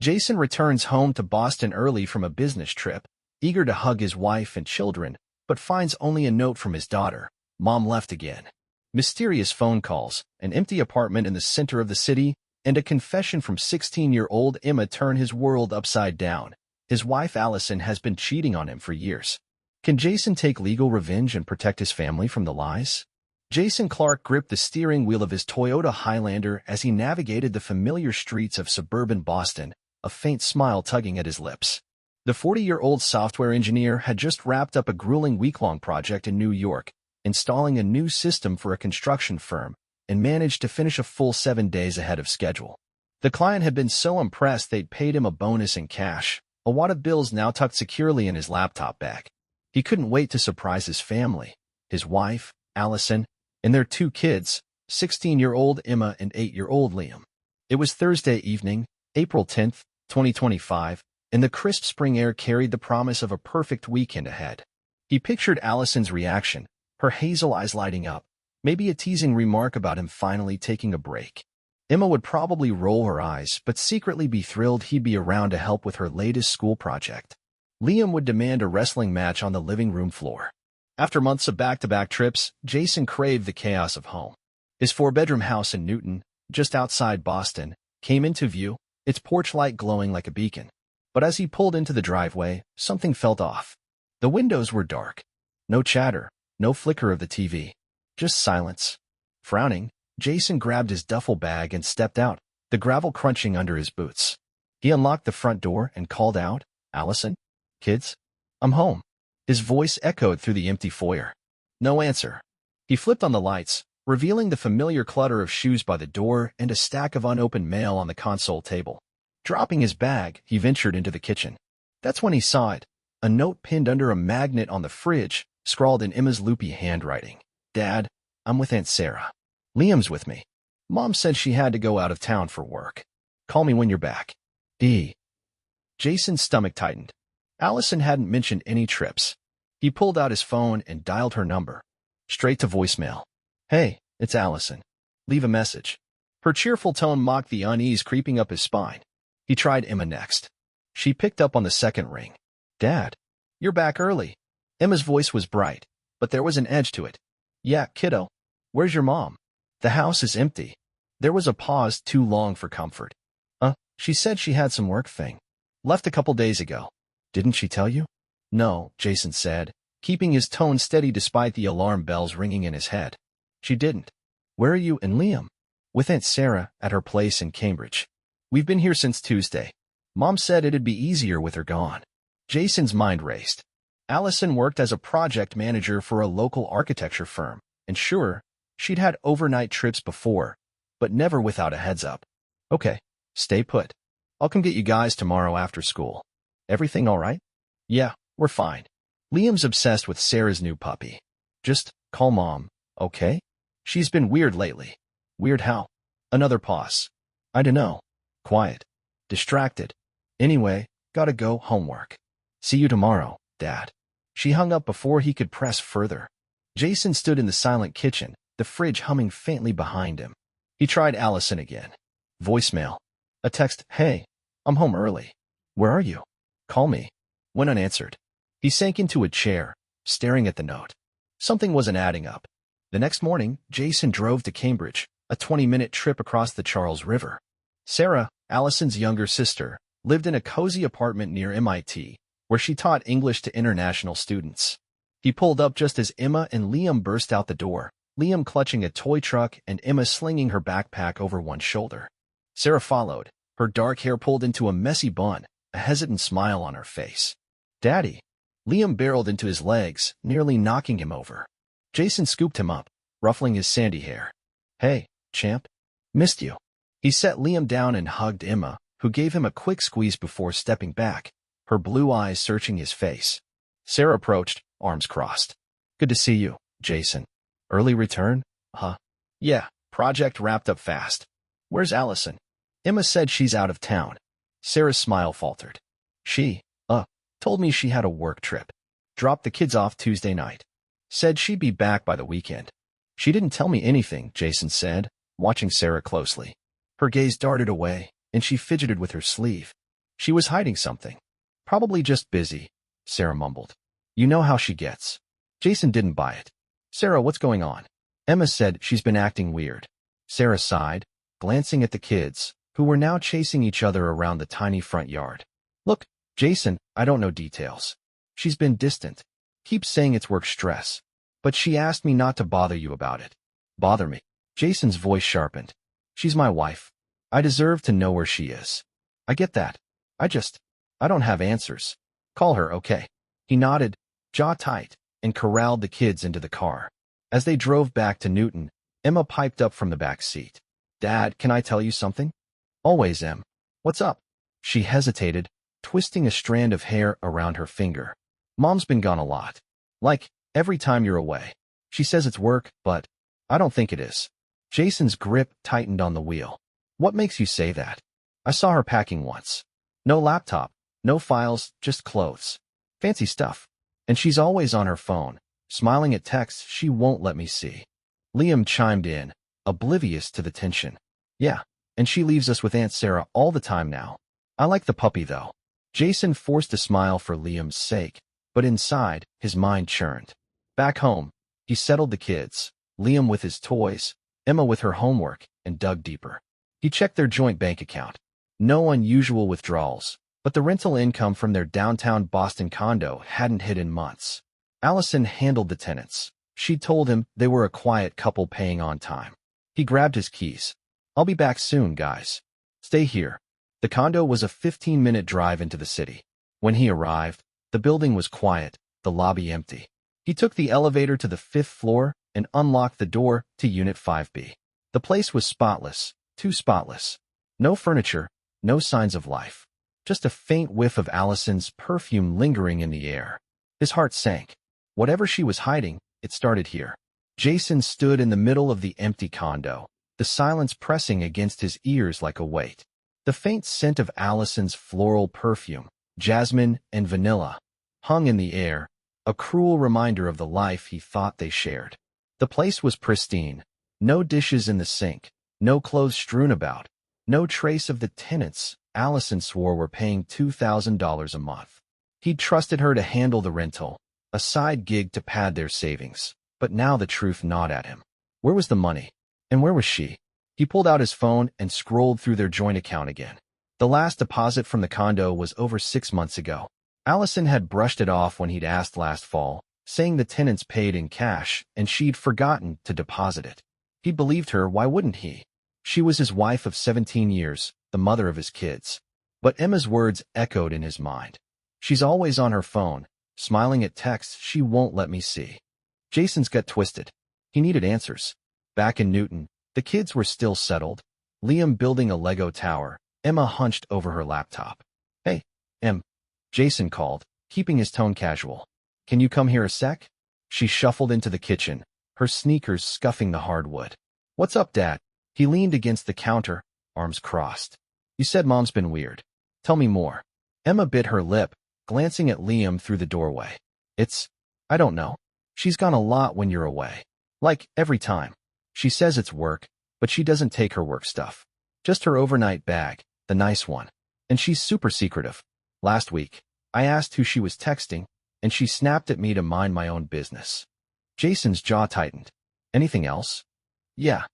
Jason returns home to Boston early from a business trip, eager to hug his wife and children, but finds only a note from his daughter. Mom left again. Mysterious phone calls, an empty apartment in the center of the city, and a confession from 16-year-old Emma turn his world upside down. His wife Alison has been cheating on him for years. Can Jason take legal revenge and protect his family from the lies? Jason Clark gripped the steering wheel of his Toyota Highlander as he navigated the familiar streets of suburban Boston, a faint smile tugging at his lips. The 40-year-old software engineer had just wrapped up a grueling week-long project in New York, installing a new system for a construction firm, and managed to finish a full 7 days ahead of schedule. The client had been so impressed they'd paid him a bonus in cash, a wad of bills now tucked securely in his laptop bag. He couldn't wait to surprise his family, his wife, Alison, and their 2 kids, 16-year-old Emma and 8-year-old Liam. It was Thursday evening, April 10th, 2025, and the crisp spring air carried the promise of a perfect weekend ahead. He pictured Alison's reaction, her hazel eyes lighting up, maybe a teasing remark about him finally taking a break. Emma would probably roll her eyes, but secretly be thrilled he'd be around to help with her latest school project. Liam would demand a wrestling match on the living room floor. After months of back-to-back trips, Jason craved the chaos of home. His 4-bedroom house in Newton, just outside Boston, came into view, its porch light glowing like a beacon. But as he pulled into the driveway, something felt off. The windows were dark. No chatter, no flicker of the TV. Just silence. Frowning, Jason grabbed his duffel bag and stepped out, the gravel crunching under his boots. He unlocked the front door and called out, "Alison? Kids? I'm home." His voice echoed through the empty foyer. No answer. He flipped on the lights, revealing the familiar clutter of shoes by the door and a stack of unopened mail on the console table. Dropping his bag, he ventured into the kitchen. That's when he saw it, a note pinned under a magnet on the fridge, scrawled in Emma's loopy handwriting. "Dad, I'm with Aunt Sarah. Liam's with me. Mom said she had to go out of town for work. Call me when you're back. E." Jason's stomach tightened. Alison hadn't mentioned any trips. He pulled out his phone and dialed her number. Straight to voicemail. "Hey, it's Alison. Leave a message." Her cheerful tone mocked the unease creeping up his spine. He tried Emma next. She picked up on the second ring. "Dad, you're back early." Emma's voice was bright, but there was an edge to it. "Yeah, kiddo. Where's your mom?" "The house is empty." There was a pause too long for comfort. She said she had some work thing. Left a couple days ago." "Didn't she tell you?" "No," Jason said, keeping his tone steady despite the alarm bells ringing in his head. "She didn't." "Where are you and Liam?" "With Aunt Sarah, at her place in Cambridge. We've been here since Tuesday. Mom said it'd be easier with her gone." Jason's mind raced. Alison worked as a project manager for a local architecture firm, and sure, she'd had overnight trips before, but never without a heads-up. "Okay, stay put. I'll come get you guys tomorrow after school. Everything all right?" "Yeah, we're fine. Liam's obsessed with Sarah's new puppy. Just call Mom, okay? She's been weird lately." "Weird how?" Another pause. "I dunno. Quiet. Distracted. Anyway, gotta go, homework. See you tomorrow, Dad." She hung up before he could press further. Jason stood in the silent kitchen, the fridge humming faintly behind him. He tried Alison again. Voicemail. A text, "Hey, I'm home early. Where are you? Call me." Went unanswered. He sank into a chair, staring at the note. Something wasn't adding up. The next morning, Jason drove to Cambridge, a 20-minute trip across the Charles River. Sarah, Alison's younger sister, lived in a cozy apartment near MIT, where she taught English to international students. He pulled up just as Emma and Liam burst out the door, Liam clutching a toy truck and Emma slinging her backpack over one shoulder. Sarah followed, her dark hair pulled into a messy bun, a hesitant smile on her face. "Daddy." Liam barreled into his legs, nearly knocking him over. Jason scooped him up, ruffling his sandy hair. "Hey, champ. Missed you." He set Liam down and hugged Emma, who gave him a quick squeeze before stepping back, her blue eyes searching his face. Sarah approached, arms crossed. "Good to see you, Jason. Early return? Huh? Yeah, project wrapped up fast. Where's Alison?" Emma said she's out of town. Sarah's smile faltered. She told me she had a work trip. Dropped the kids off Tuesday night. Said she'd be back by the weekend. "She didn't tell me anything," Jason said, watching Sarah closely. Her gaze darted away, and she fidgeted with her sleeve. She was hiding something. Probably just busy, Sarah mumbled. You know how she gets. Jason didn't buy it. Sarah, what's going on? Emma said she's been acting weird. Sarah sighed, glancing at the kids, who were now chasing each other around the tiny front yard. Look, Jason, I don't know details. She's been distant. Keeps saying it's work stress. But she asked me not to bother you about it. Bother me? Jason's voice sharpened. She's my wife. I deserve to know where she is. I get that. I don't have answers. Call her, okay? He nodded, jaw tight, and corralled the kids into the car. As they drove back to Newton, Emma piped up from the back seat. Dad, can I tell you something? Always, Em. What's up? She hesitated, twisting a strand of hair around her finger. Mom's been gone a lot. Like, every time you're away. She says it's work, but I don't think it is. Jason's grip tightened on the wheel. What makes you say that? I saw her packing once. No laptop, no files, just clothes. Fancy stuff. And she's always on her phone, smiling at texts she won't let me see. Liam chimed in, oblivious to the tension. Yeah, and she leaves us with Aunt Sarah all the time now. I like the puppy, though. Jason forced a smile for Liam's sake, but inside, his mind churned. Back home, he settled the kids, Liam with his toys, Emma with her homework, and dug deeper. He checked their joint bank account. No unusual withdrawals, but the rental income from their downtown Boston condo hadn't hit in months. Alison handled the tenants. She told him they were a quiet couple paying on time. He grabbed his keys. I'll be back soon, guys. Stay here. The condo was a 15-minute drive into the city. When he arrived, the building was quiet, the lobby empty. He took the elevator to the 5th floor and unlocked the door to Unit 5B. The place was spotless, too spotless. No furniture, no signs of life. Just a faint whiff of Alison's perfume lingering in the air. His heart sank. Whatever she was hiding, it started here. Jason stood in the middle of the empty condo, the silence pressing against his ears like a weight. The faint scent of Alison's floral perfume, jasmine and vanilla, hung in the air, a cruel reminder of the life he thought they shared. The place was pristine. No dishes in the sink, no clothes strewn about, no trace of the tenants Alison swore were paying $2,000 a month. He'd trusted her to handle the rental, a side gig to pad their savings, but now the truth gnawed at him. Where was the money? And where was she? He pulled out his phone and scrolled through their joint account again. The last deposit from the condo was over 6 months ago. Alison had brushed it off when he'd asked last fall, saying the tenants paid in cash and she'd forgotten to deposit it. He believed her, why wouldn't he? She was his wife of 17 years, the mother of his kids. But Emma's words echoed in his mind. She's always on her phone, smiling at texts she won't let me see. Jason's gut twisted. He needed answers. Back in Newton, the kids were still settled. Liam building a Lego tower, Emma hunched over her laptop. Hey, Em. Jason called, keeping his tone casual. Can you come here a sec? She shuffled into the kitchen, her sneakers scuffing the hardwood. What's up, Dad? He leaned against the counter, arms crossed. You said Mom's been weird. Tell me more. Emma bit her lip, glancing at Liam through the doorway. I don't know. She's gone a lot when you're away. Like, every time. She says it's work, but she doesn't take her work stuff. Just her overnight bag, the nice one. And she's super secretive. Last week, I asked who she was texting, and she snapped at me to mind my own business. Jason's jaw tightened. Anything else? Yeah.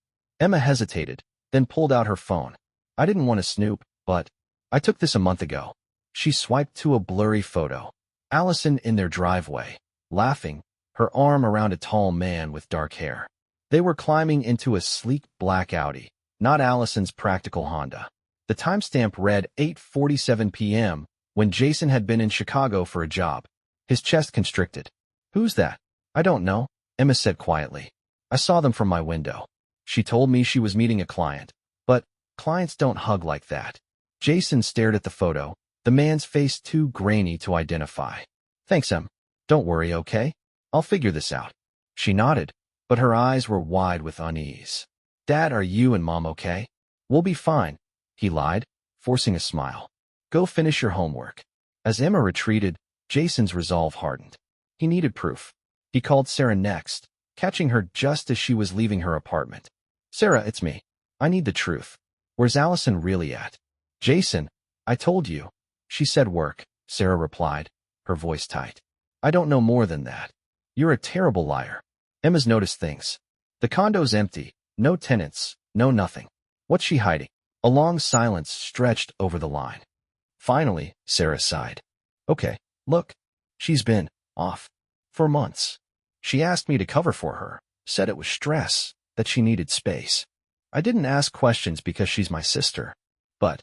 Emma hesitated, then pulled out her phone. I didn't want to snoop, but I took this a month ago. She swiped to a blurry photo. Alison in their driveway, laughing, her arm around a tall man with dark hair. They were climbing into a sleek black Audi, not Alison's practical Honda. The timestamp read 8:47 p.m. when Jason had been in Chicago for a job. His chest constricted. Who's that? I don't know, Emma said quietly. I saw them from my window. She told me she was meeting a client, but clients don't hug like that. Jason stared at the photo, the man's face too grainy to identify. Thanks, Em. Don't worry, okay? I'll figure this out. She nodded, but her eyes were wide with unease. Dad, are you and Mom okay? We'll be fine, he lied, forcing a smile. Go finish your homework. As Emma retreated, Jason's resolve hardened. He needed proof. He called Sarah next, catching her just as she was leaving her apartment. Sarah, it's me. I need the truth. Where's Alison really at? Jason, I told you. She said work, Sarah replied, her voice tight. I don't know more than that. You're a terrible liar. Emma's noticed things. The condo's empty, no tenants, no nothing. What's she hiding? A long silence stretched over the line. Finally, Sarah sighed. Okay, look. She's been off for months. She asked me to cover for her, said it was stress, that she needed space. I didn't ask questions because she's my sister. But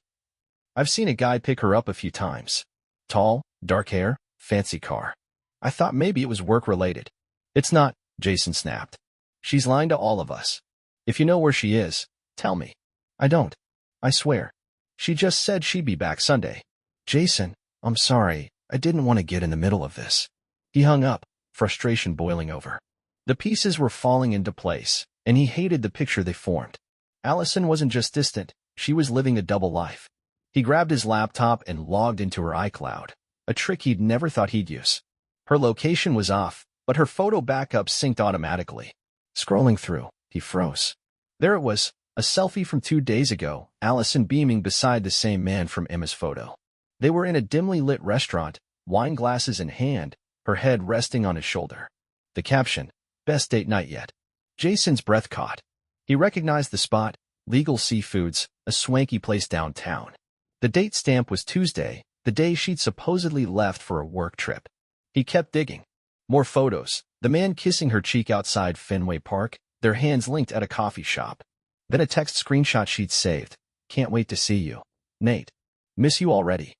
I've seen a guy pick her up a few times. Tall, dark hair, fancy car. I thought maybe it was work-related. It's not, Jason snapped. She's lying to all of us. If you know where she is, tell me. I don't. I swear. She just said she'd be back Sunday. Jason, I'm sorry. I didn't want to get in the middle of this. He hung up, frustration boiling over. The pieces were falling into place, and he hated the picture they formed. Alison wasn't just distant, she was living a double life. He grabbed his laptop and logged into her iCloud, a trick he'd never thought he'd use. Her location was off, but her photo backup synced automatically. Scrolling through, he froze. There it was, a selfie from 2 days ago, Alison beaming beside the same man from Emma's photo. They were in a dimly lit restaurant, wine glasses in hand, her head resting on his shoulder. The caption, best date night yet. Jason's breath caught. He recognized the spot, Legal Seafoods, a swanky place downtown. The date stamp was Tuesday, the day she'd supposedly left for a work trip. He kept digging. More photos, the man kissing her cheek outside Fenway Park, their hands linked at a coffee shop. Then a text screenshot she'd saved. Can't wait to see you. Nate. Miss you already.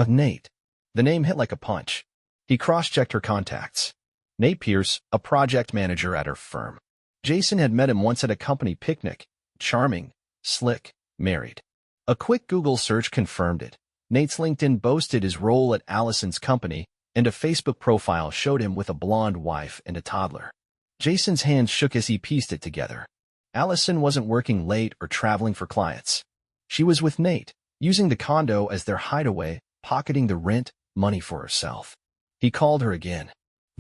Nate. The name hit like a punch. He cross-checked her contacts. Nate Pierce, a project manager at her firm. Jason had met him once at a company picnic. Charming, slick, married. A quick Google search confirmed it. Nate's LinkedIn boasted his role at Alison's company, and a Facebook profile showed him with a blonde wife and a toddler. Jason's hands shook as he pieced it together. Alison wasn't working late or traveling for clients. She was with Nate, using the condo as their hideaway, pocketing the rent, money for herself. He called her again.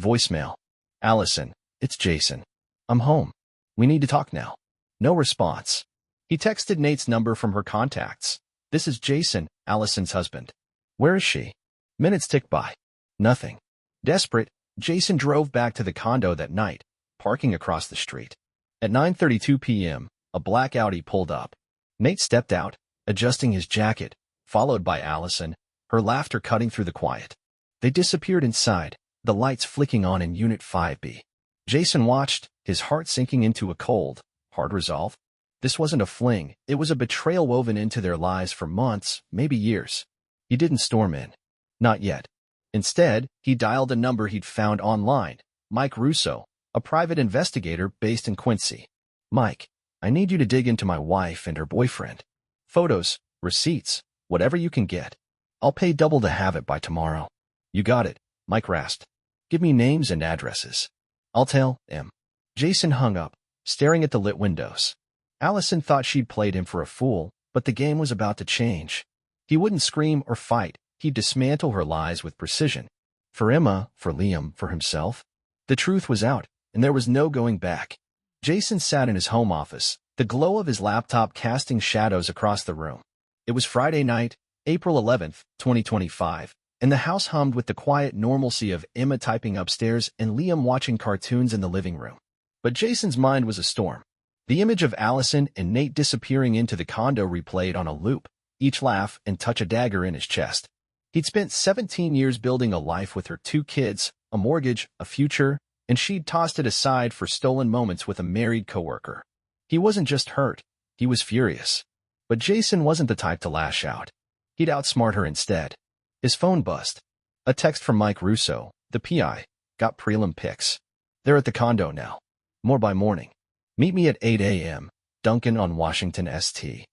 Voicemail. Alison, it's Jason. I'm home. We need to talk now. No response. He texted Nate's number from her contacts. This is Jason, Alison's husband. Where is she? Minutes ticked by. Nothing. Desperate, Jason drove back to the condo that night, parking across the street. At 9:32 p.m., a black Audi pulled up. Nate stepped out, adjusting his jacket, followed by Alison, her laughter cutting through the quiet. They disappeared inside, the lights flicking on in Unit 5B. Jason watched, his heart sinking into a cold, hard resolve. This wasn't a fling, it was a betrayal woven into their lives for months, maybe years. He didn't storm in. Not yet. Instead, he dialed a number he'd found online, Mike Russo, a private investigator based in Quincy. Mike, I need you to dig into my wife and her boyfriend. Photos, receipts, whatever you can get. I'll pay double to have it by tomorrow. You got it, Mike rasped. Give me names and addresses. I'll tell him. Jason hung up, staring at the lit windows. Alison thought she'd played him for a fool, but the game was about to change. He wouldn't scream or fight, he'd dismantle her lies with precision. For Emma, for Liam, for himself. The truth was out, and there was no going back. Jason sat in his home office, the glow of his laptop casting shadows across the room. It was Friday night, April 11th, 2025, and the house hummed with the quiet normalcy of Emma typing upstairs and Liam watching cartoons in the living room. But Jason's mind was a storm. The image of Alison and Nate disappearing into the condo replayed on a loop, each laugh and touch a dagger in his chest. He'd spent 17 years building a life with her 2 kids, a mortgage, a future, and she'd tossed it aside for stolen moments with a married coworker. He wasn't just hurt, he was furious. But Jason wasn't the type to lash out. He'd outsmart her instead. His phone buzzed. A text from Mike Russo, the PI, got prelim pics. They're at the condo now. More by morning. Meet me at 8 a.m., Duncan on Washington St.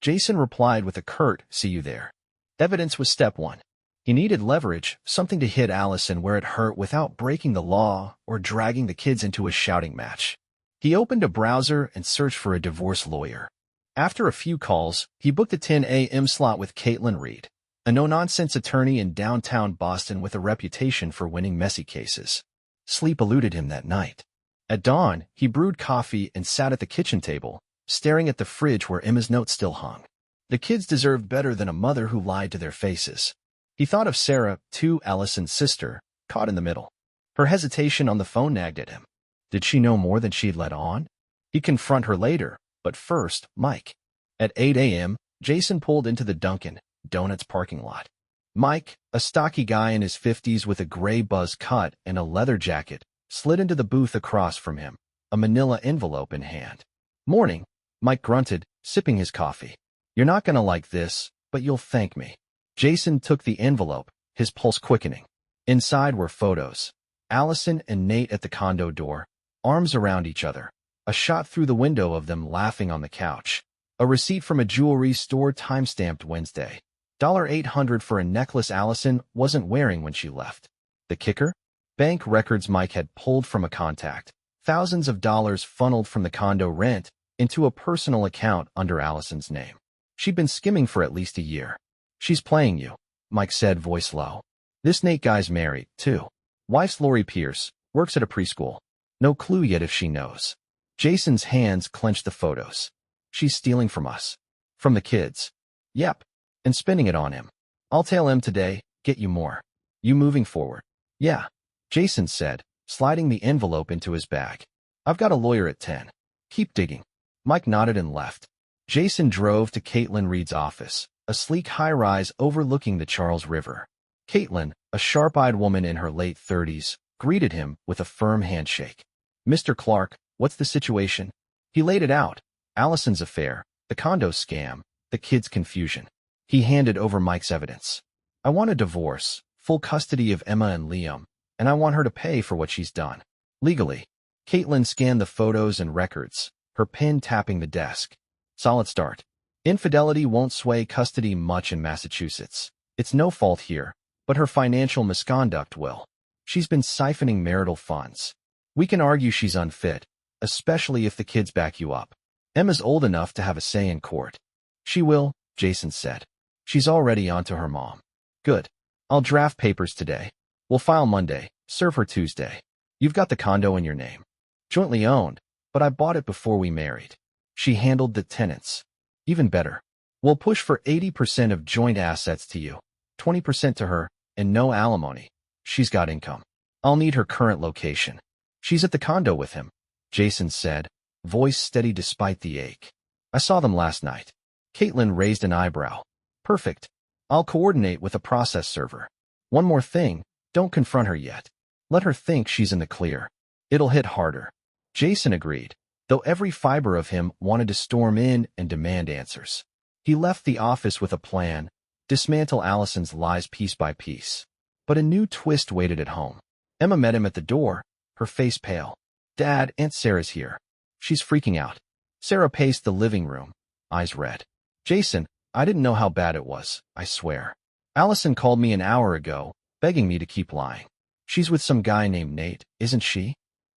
Jason replied with a curt, see you there. Evidence was step 1. He needed leverage, something to hit Alison where it hurt without breaking the law or dragging the kids into a shouting match. He opened a browser and searched for a divorce lawyer. After a few calls, he booked a 10 a.m. slot with Caitlin Reed, a no-nonsense attorney in downtown Boston with a reputation for winning messy cases. Sleep eluded him that night. At dawn, he brewed coffee and sat at the kitchen table, staring at the fridge where Emma's note still hung. The kids deserved better than a mother who lied to their faces. He thought of Sarah, too, Alison's sister, caught in the middle. Her hesitation on the phone nagged at him. Did she know more than she'd let on? He'd confront her later, but first, Mike. At 8 a.m., Jason pulled into the Dunkin' Donuts parking lot. Mike, a stocky guy in his 50s with a gray buzz cut and a leather jacket, slid into the booth across from him, a manila envelope in hand. Morning, Mike grunted, sipping his coffee. You're not gonna like this, but you'll thank me. Jason took the envelope, his pulse quickening. Inside were photos. Alison and Nate at the condo door, arms around each other. A shot through the window of them laughing on the couch. A receipt from a jewelry store timestamped Wednesday. $800 for a necklace Alison wasn't wearing when she left. The kicker? Bank records Mike had pulled from a contact. Thousands of dollars funneled from the condo rent into a personal account under Alison's name. She'd been skimming for at least a year. She's playing you, Mike said, voice low. This Nate guy's married, too. Wife's Lori Pierce, works at a preschool. No clue yet if she knows. Jason's hands clenched the photos. She's stealing from us. From the kids. Yep. And spending it on him. I'll tell him today, get you more. You moving forward. Yeah. Jason said, sliding the envelope into his bag. I've got a lawyer at 10. Keep digging. Mike nodded and left. Jason drove to Caitlin Reed's office, a sleek high-rise overlooking the Charles River. Caitlin, a sharp-eyed woman in her late 30s, greeted him with a firm handshake. Mr. Clark, what's the situation? He laid it out. Alison's affair, the condo scam, the kids' confusion. He handed over Mike's evidence. I want a divorce, full custody of Emma and Liam, and I want her to pay for what she's done. Legally. Caitlin scanned the photos and records, her pen tapping the desk. Solid start. Infidelity won't sway custody much in Massachusetts. It's no fault here, but her financial misconduct will. She's been siphoning marital funds. We can argue she's unfit, especially if the kids back you up. Emma's old enough to have a say in court. She will, Jason said. She's already on to her mom. Good. I'll draft papers today. We'll file Monday, serve her Tuesday. You've got the condo in your name. Jointly owned, but I bought it before we married. She handled the tenants. Even better. We'll push for 80% of joint assets to you, 20% to her, and no alimony. She's got income. I'll need her current location. She's at the condo with him, Jason said, voice steady despite the ache. I saw them last night. Caitlin raised an eyebrow. Perfect. I'll coordinate with a process server. One more thing, don't confront her yet. Let her think she's in the clear. It'll hit harder. Jason agreed, though every fiber of him wanted to storm in and demand answers. He left the office with a plan, dismantle Alison's lies piece by piece. But a new twist waited at home. Emma met him at the door, her face pale. Dad, Aunt Sarah's here. She's freaking out. Sarah paced the living room, eyes red. Jason, I didn't know how bad it was, I swear. Alison called me an hour ago, begging me to keep lying. She's with some guy named Nate, isn't she?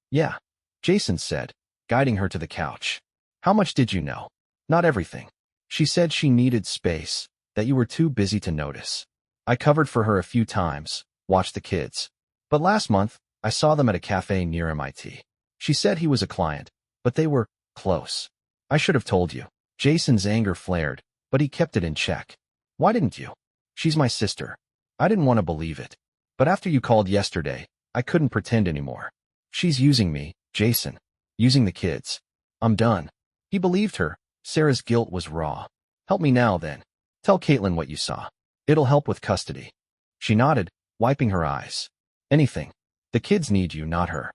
Yeah, Jason said, guiding her to the couch. How much did you know? Not everything. She said she needed space, that you were too busy to notice. I covered for her a few times, watched the kids. But last month, I saw them at a cafe near MIT. She said he was a client, but they were close. I should have told you. Jason's anger flared, but he kept it in check. Why didn't you? She's my sister. I didn't want to believe it. But after you called yesterday, I couldn't pretend anymore. She's using me, Jason. Using the kids. I'm done. He believed her. Sarah's guilt was raw. Help me now, then. Tell Caitlin what you saw. It'll help with custody. She nodded, wiping her eyes. Anything. The kids need you, not her.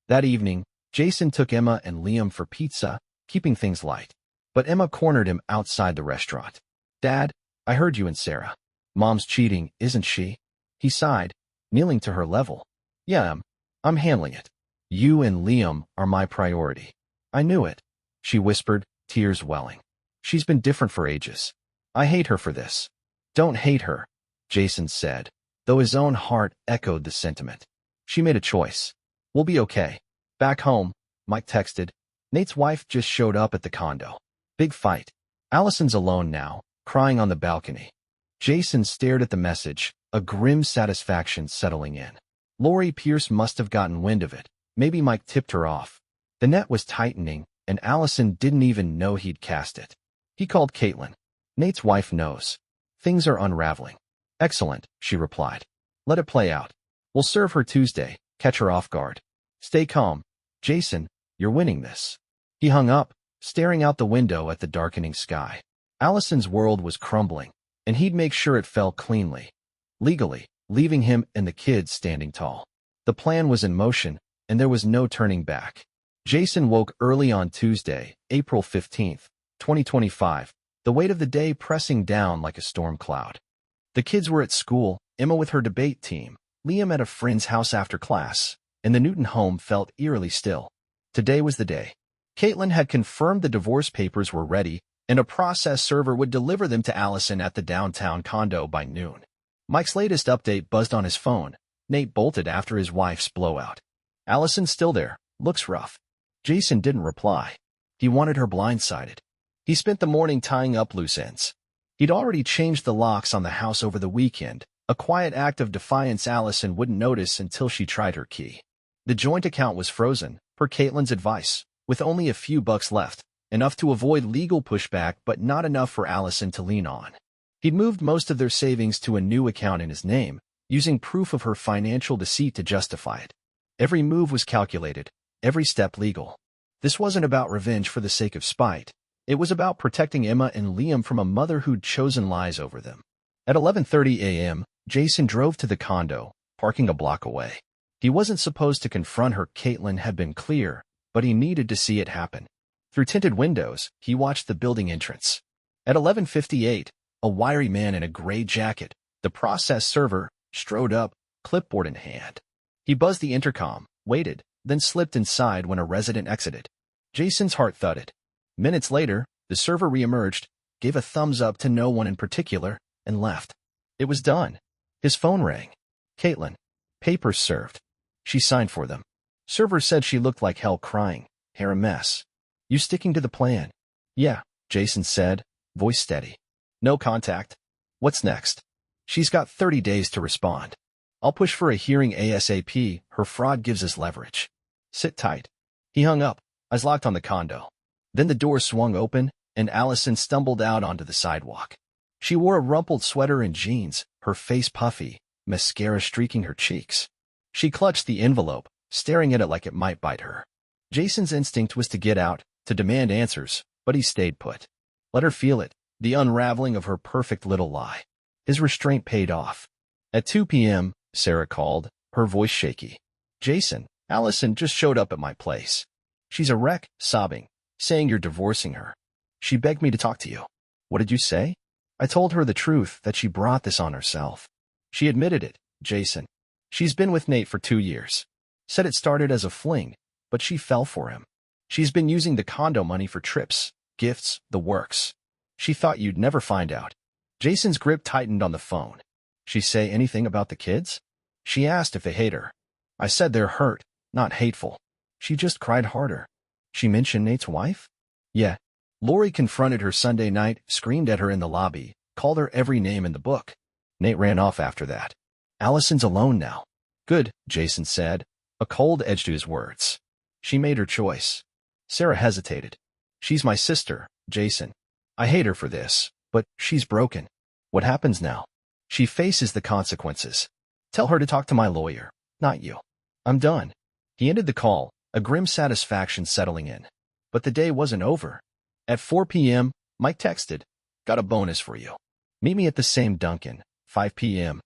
That evening, Jason took Emma and Liam for pizza, keeping things light. But Emma cornered him outside the restaurant. Dad, I heard you and Sarah. Mom's cheating, isn't she? He sighed, kneeling to her level. Yeah, I'm handling it. You and Liam are my priority. I knew it. She whispered, tears welling. She's been different for ages. I hate her for this. Don't hate her, Jason said, though his own heart echoed the sentiment. She made a choice. We'll be okay. Back home, Mike texted. Nate's wife just showed up at the condo. Big fight. Alison's alone now, crying on the balcony. Jason stared at the message, a grim satisfaction settling in. Lori Pierce must have gotten wind of it. Maybe Mike tipped her off. The net was tightening, and Alison didn't even know he'd cast it. He called Caitlin. Nate's wife knows. Things are unraveling. Excellent, she replied. Let it play out. We'll serve her Tuesday, catch her off guard. Stay calm. Jason, you're winning this. He hung up, staring out the window at the darkening sky. Allison's world was crumbling, and he'd make sure it fell cleanly, legally, leaving him and the kids standing tall. The plan was in motion, and there was no turning back. Jason woke early on Tuesday, April 15th, 2025, the weight of the day pressing down like a storm cloud. The kids were at school, Emma with her debate team, Liam at a friend's house after class, and the Newton home felt eerily still. Today was the day. Caitlin had confirmed the divorce papers were ready, and a process server would deliver them to Alison at the downtown condo by noon. Mike's latest update buzzed on his phone. Nate bolted after his wife's blowout. Alison's still there. Looks rough. Jason didn't reply. He wanted her blindsided. He spent the morning tying up loose ends. He'd already changed the locks on the house over the weekend, a quiet act of defiance Alison wouldn't notice until she tried her key. The joint account was frozen, per Caitlin's advice, with only a few bucks left, enough to avoid legal pushback but not enough for Alison to lean on. He'd moved most of their savings to a new account in his name, using proof of her financial deceit to justify it. Every move was calculated, every step legal. This wasn't about revenge for the sake of spite. It was about protecting Emma and Liam from a mother who'd chosen lies over them. At 11:30 a.m., Jason drove to the condo, parking a block away. He wasn't supposed to confront her. Caitlin had been clear, but he needed to see it happen. Through tinted windows, he watched the building entrance. At 11:58, a wiry man in a gray jacket, the process server, strode up, clipboard in hand. He buzzed the intercom, waited, then slipped inside when a resident exited. Jason's heart thudded. Minutes later, the server reemerged, gave a thumbs up to no one in particular, and left. It was done. His phone rang. Caitlin. Papers served. She signed for them. Server said she looked like hell, crying, hair a mess. You sticking to the plan? Yeah, Jason said, voice steady. No contact. What's next? She's got 30 days to respond. I'll push for a hearing ASAP. Her fraud gives us leverage. Sit tight. He hung up, eyes locked on the condo. Then the door swung open, and Alison stumbled out onto the sidewalk. She wore a rumpled sweater and jeans, her face puffy, mascara streaking her cheeks. She clutched the envelope, staring at it like it might bite her. Jason's instinct was to get out, to demand answers, but he stayed put. Let her feel it, the unraveling of her perfect little lie. His restraint paid off. At 2 p.m., Sarah called, her voice shaky. Jason, Alison just showed up at my place. She's a wreck, sobbing, saying you're divorcing her. She begged me to talk to you. What did you say? I told her the truth, that she brought this on herself. She admitted it, Jason. She's been with Nate for 2 years. Said it started as a fling, but she fell for him. She's been using the condo money for trips, gifts, the works. She thought you'd never find out. Jason's grip tightened on the phone. She say anything about the kids? She asked if they hate her. I said they're hurt, not hateful. She just cried harder. She mentioned Nate's wife? Yeah. Lori confronted her Sunday night, screamed at her in the lobby, called her every name in the book. Nate ran off after that. Alison's alone now. Good, Jason said, a cold edge to his words. She made her choice. Sarah hesitated. She's my sister, Jason. I hate her for this, but she's broken. What happens now? She faces the consequences. Tell her to talk to my lawyer, not you. I'm done. He ended the call, a grim satisfaction settling in. But the day wasn't over. At 4 p.m., Mike texted, got a bonus for you. Meet me at the same Dunkin', 5 p.m.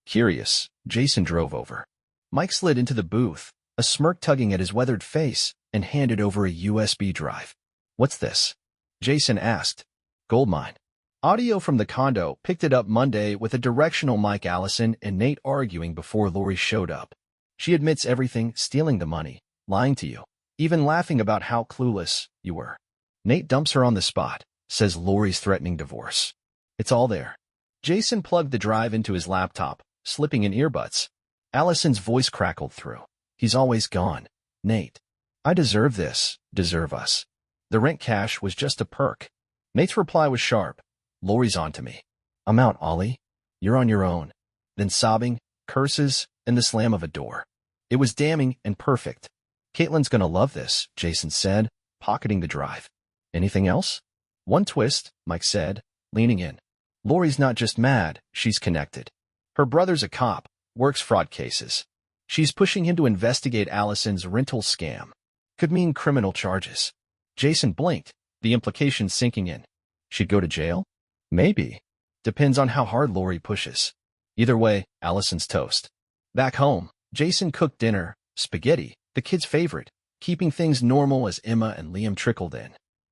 Curious, Jason drove over. Mike slid into the booth, a smirk tugging at his weathered face, and handed over a USB drive. What's this? Jason asked. Goldmine. Audio from the condo picked it up Monday with a directional mic. Alison and Nate arguing before Lori showed up. She admits everything, stealing the money, lying to you, even laughing about how clueless you were. Nate dumps her on the spot, says Lori's threatening divorce. It's all there. Jason plugged the drive into his laptop, slipping in earbuds. Alison's voice crackled through. He's always gone. Nate. I deserve this, deserve us. The rent cash was just a perk. Nate's reply was sharp. Lori's on to me. I'm out, Ollie. You're on your own. Then sobbing, curses, and the slam of a door. It was damning and perfect. Caitlin's gonna love this, Jason said, pocketing the drive. Anything else? One twist, Mike said, leaning in. Lori's not just mad, she's connected. Her brother's a cop, works fraud cases. She's pushing him to investigate Alison's rental scam. Could mean criminal charges. Jason blinked, the implication sinking in. She'd go to jail? Maybe. Depends on how hard Lori pushes. Either way, Alison's toast. Back home, Jason cooked dinner, spaghetti, the kids' favorite, keeping things normal as Emma and Liam trickled in.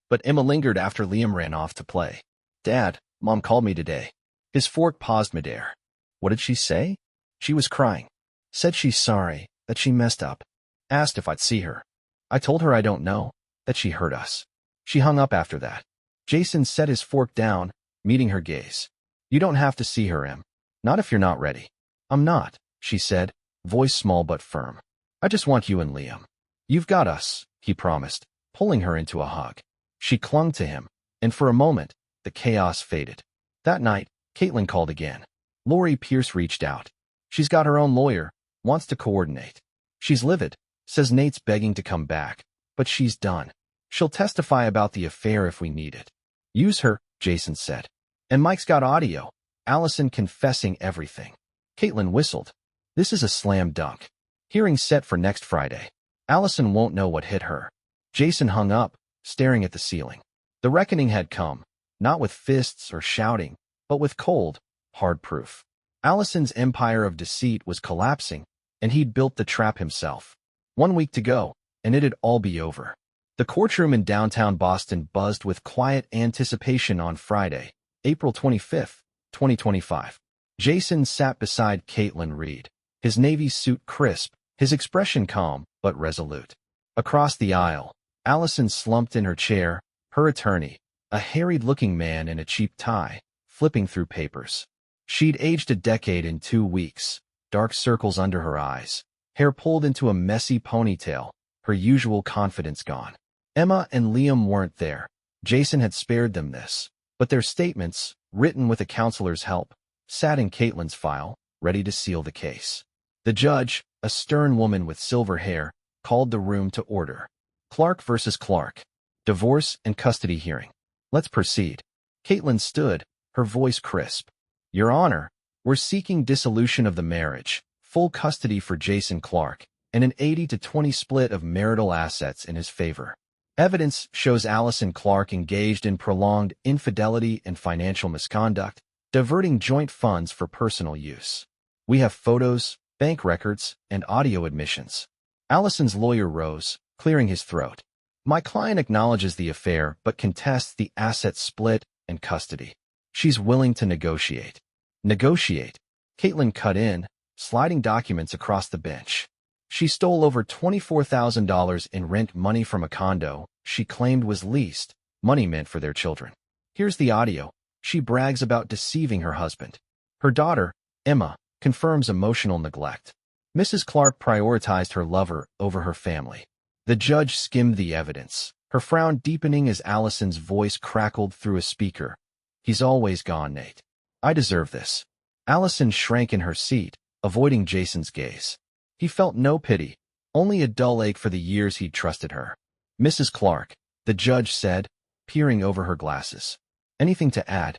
But Emma lingered after Liam ran off to play. Dad, Mom called me today. His fork paused midair. What did she say? She was crying. Said she's sorry, that she messed up. Asked if I'd see her. I told her I don't know, that she hurt us. She hung up after that. Jason set his fork down, meeting her gaze. You don't have to see her, Em. Not if you're not ready. I'm not, she said, voice small but firm. I just want you and Liam. You've got us, he promised, pulling her into a hug. She clung to him, and for a moment, the chaos faded. That night, Caitlin called again. Lori Pierce reached out. She's got her own lawyer, wants to coordinate. She's livid, says Nate's begging to come back, but she's done. She'll testify about the affair if we need it. Use her, Jason said. And Mike's got audio, Alison confessing everything. Caitlin whistled. This is a slam dunk. Hearing set for next Friday. Alison won't know what hit her. Jason hung up, staring at the ceiling. The reckoning had come, not with fists or shouting, but with cold, hard proof. Alison's empire of deceit was collapsing, and he'd built the trap himself. 1 week to go, and it'd all be over. The courtroom in downtown Boston buzzed with quiet anticipation on Friday, April 25, 2025. Jason sat beside Caitlin Reed, his navy suit crisp, his expression calm but resolute. Across the aisle, Alison slumped in her chair, her attorney, a harried-looking man in a cheap tie, flipping through papers. She'd aged a decade in 2 weeks, dark circles under her eyes, hair pulled into a messy ponytail, her usual confidence gone. Emma and Liam weren't there. Jason had spared them this, but their statements, written with a counselor's help, sat in Caitlin's file, ready to seal the case. The judge, a stern woman with silver hair, called the room to order. Clark versus Clark. Divorce and custody hearing. Let's proceed. Caitlin stood, her voice crisp. Your Honor, we're seeking dissolution of the marriage, full custody for Jason Clark, and an 80-20 split of marital assets in his favor. Evidence shows Alison Clark engaged in prolonged infidelity and financial misconduct, diverting joint funds for personal use. We have photos, bank records, and audio admissions. Alison's lawyer rose, clearing his throat. My client acknowledges the affair but contests the asset split and custody. She's willing to negotiate. Negotiate. Caitlin cut in, sliding documents across the bench. She stole over $24,000 in rent money from a condo she claimed was leased, money meant for their children. Here's the audio. She brags about deceiving her husband. Her daughter, Emma, confirms emotional neglect. Mrs. Clark prioritized her lover over her family. The judge skimmed the evidence, her frown deepening as Alison's voice crackled through a speaker. He's always gone, Nate. I deserve this. Alison shrank in her seat, avoiding Jason's gaze. He felt no pity, only a dull ache for the years he'd trusted her. Mrs. Clark, the judge said, peering over her glasses. Anything to add?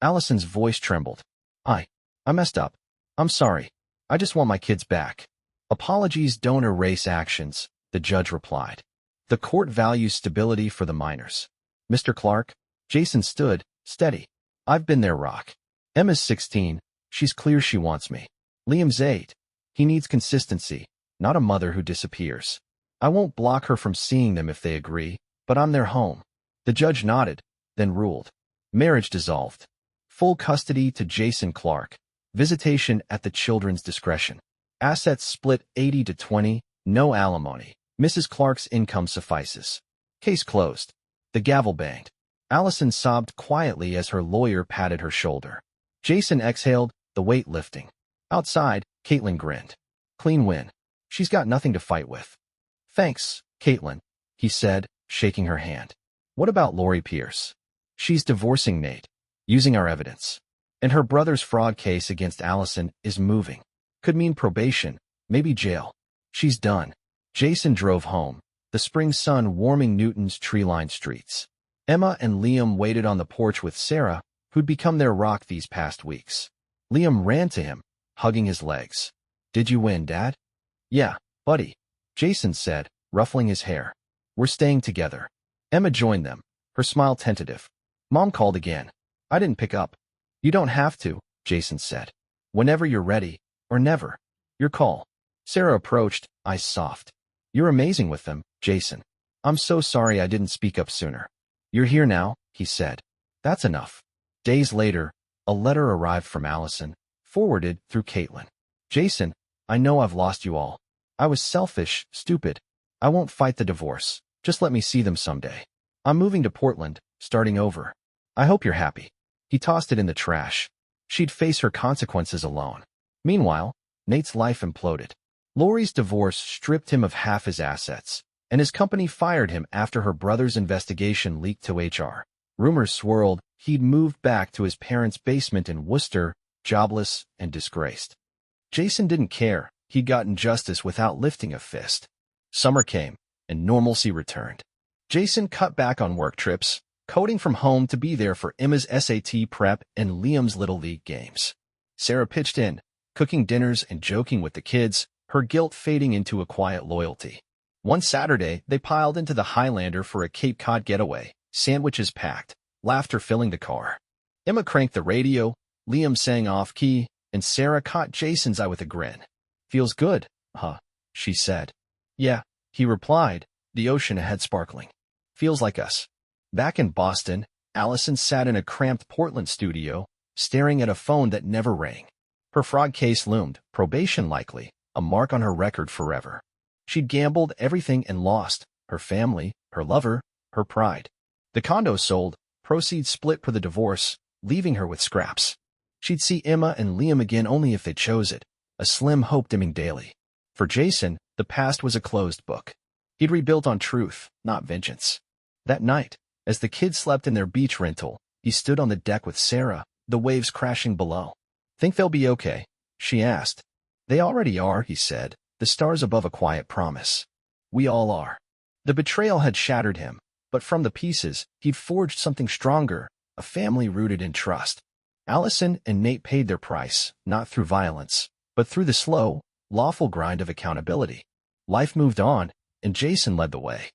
Alison's voice trembled. I messed up. I'm sorry. I just want my kids back. Apologies don't erase actions, the judge replied. The court values stability for the minors. Mr. Clark, Jason stood, steady. I've been there, Rock. Emma's 16. She's clear she wants me. Liam's 8. He needs consistency, not a mother who disappears. I won't block her from seeing them if they agree, but I'm their home. The judge nodded, then ruled. Marriage dissolved. Full custody to Jason Clark. Visitation at the children's discretion. Assets split 80-20, no alimony. Mrs. Clark's income suffices. Case closed. The gavel banged. Alison sobbed quietly as her lawyer patted her shoulder. Jason exhaled, the weight lifting. Outside, Caitlin grinned. Clean win. She's got nothing to fight with. Thanks, Caitlin, he said, shaking her hand. What about Lori Pierce? She's divorcing Nate, using our evidence. And her brother's fraud case against Alison is moving. Could mean probation, maybe jail. She's done. Jason drove home, the spring sun warming Newton's tree-lined streets. Emma and Liam waited on the porch with Sarah, who who'd become their rock these past weeks. Liam ran to him, hugging his legs. "Did you win, Dad?" "Yeah, buddy," Jason said, ruffling his hair. "We're staying together." Emma joined them, her smile tentative. Mom called again. "I didn't pick up." "You don't have to," Jason said. "Whenever you're ready, or never. Your call." Sarah approached, eyes soft. "You're amazing with them, Jason. I'm so sorry I didn't speak up sooner." "You're here now," he said. "That's enough." Days later, a letter arrived from Alison, forwarded through Caitlin. "Jason, I know I've lost you all. I was selfish, stupid. I won't fight the divorce. Just let me see them someday. I'm moving to Portland, starting over. I hope you're happy." He tossed it in the trash. She'd face her consequences alone. Meanwhile, Nate's life imploded. Lori's divorce stripped him of half his assets, and his company fired him after her brother's investigation leaked to HR. Rumors swirled he'd moved back to his parents' basement in Worcester, jobless and disgraced. Jason didn't care. He'd gotten justice without lifting a fist. Summer came, and normalcy returned. Jason cut back on work trips, coding from home to be there for Emma's SAT prep and Liam's Little League games. Sarah pitched in, cooking dinners and joking with the kids, her guilt fading into a quiet loyalty. One Saturday, they piled into the Highlander for a Cape Cod getaway, sandwiches packed, laughter filling the car. Emma cranked the radio, Liam sang off-key, and Sarah caught Jason's eye with a grin. "Feels good, huh?" she said. "Yeah," he replied, the ocean ahead sparkling. "Feels like us." Back in Boston, Alison sat in a cramped Portland studio, staring at a phone that never rang. Her fraud case loomed, probation likely, a mark on her record forever. She'd gambled everything and lost, her family, her lover, her pride. The condo sold, proceeds split for the divorce, leaving her with scraps. She'd see Emma and Liam again only if they chose it, a slim hope dimming daily. For Jason, the past was a closed book. He'd rebuilt on truth, not vengeance. That night, as the kids slept in their beach rental, he stood on the deck with Sarah, the waves crashing below. "Think they'll be okay?" she asked. "They already are," he said, the stars above a quiet promise. "We all are." The betrayal had shattered him, but from the pieces, he'd forged something stronger, a family rooted in trust. Alison and Nate paid their price, not through violence, but through the slow, lawful grind of accountability. Life moved on, and Jason led the way.